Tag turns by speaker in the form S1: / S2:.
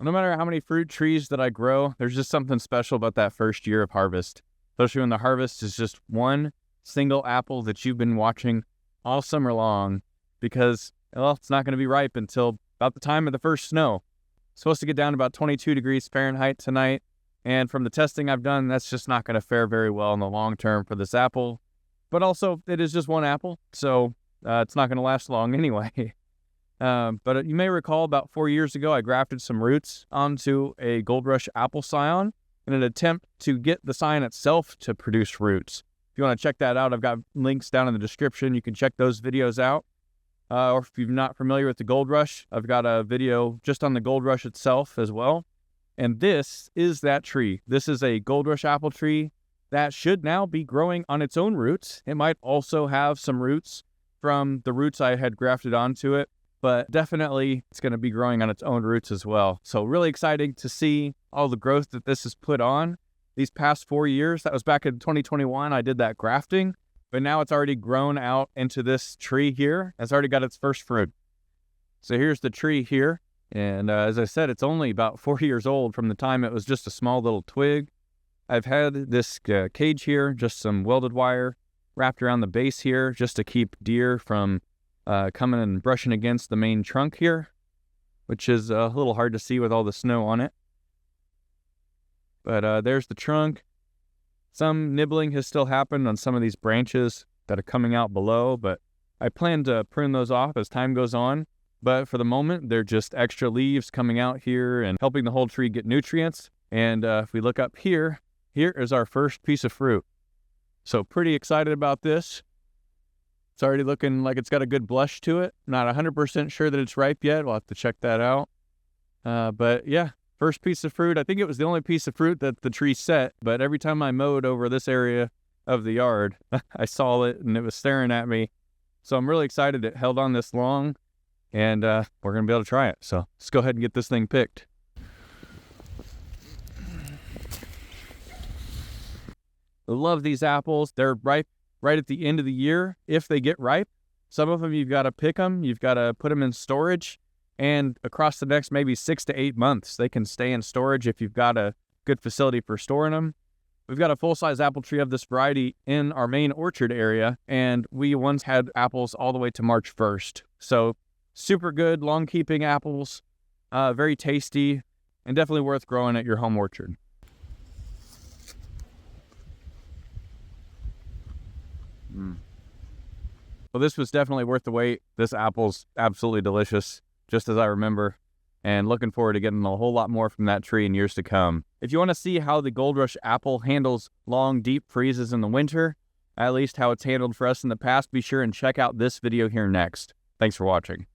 S1: No matter how many fruit trees that I grow, there's just something special about that first year of harvest, especially when the harvest is just one single apple that you've been watching all summer long because, well, it's not going to be ripe until about the time of the first snow. It's supposed to get down to about 22 degrees Fahrenheit tonight, and from the testing I've done, that's just not going to fare very well in the long term for this apple. But also, it is just one apple, so it's not going to last long anyway. But you may recall about 4 years ago, I grafted some roots onto a Goldrush apple scion in an attempt to get the scion itself to produce roots. If you want to check that out, I've got links down in the description. You can check those videos out. Or if you're not familiar with the Goldrush, I've got a video just on the Goldrush itself as well. And this is that tree. This is a Goldrush apple tree that should now be growing on its own roots. It might also have some roots from the roots I had grafted onto it, but definitely it's going to be growing on its own roots as well. So really exciting to see all the growth that this has put on these past 4 years. That was back in 2021. I did that grafting, but now it's already grown out into this tree here. It's already got its first fruit. So here's the tree here. And as I said, it's only about 4 years old from the time it was just a small little twig. I've had this cage here, just some welded wire wrapped around the base here just to keep deer from coming and brushing against the main trunk here, which is a little hard to see with all the snow on it. But there's the trunk. Some nibbling has still happened on some of these branches that are coming out below, but I plan to prune those off as time goes on. But for the moment, they're just extra leaves coming out here and helping the whole tree get nutrients. And if we look up here, here is our first piece of fruit. So pretty excited about this. It's already looking like it's got a good blush to it. Not 100% sure that it's ripe yet. We'll have to check that out. But yeah, first piece of fruit. I think it was the only piece of fruit that the tree set, but every time I mowed over this area of the yard, I saw it and it was staring at me. So I'm really excited it held on this long, and we're going to be able to try it. So let's go ahead and get this thing picked. I love these apples. They're ripe right at the end of the year if they get ripe. Some of them you've got to pick them. You've got to put them in storage. And across the next maybe 6 to 8 months, they can stay in storage if you've got a good facility for storing them. We've got a full-size apple tree of this variety in our main orchard area, and we once had apples all the way to March 1st. So super good, long-keeping apples, very tasty, and definitely worth growing at your home orchard. Well, this was definitely worth the wait. This apple's absolutely delicious, just as I remember, and looking forward to getting a whole lot more from that tree in years to come. If you want to see how the Goldrush apple handles long, deep freezes in the winter, at least how it's handled for us in the past, be sure and check out this video here next. Thanks for watching.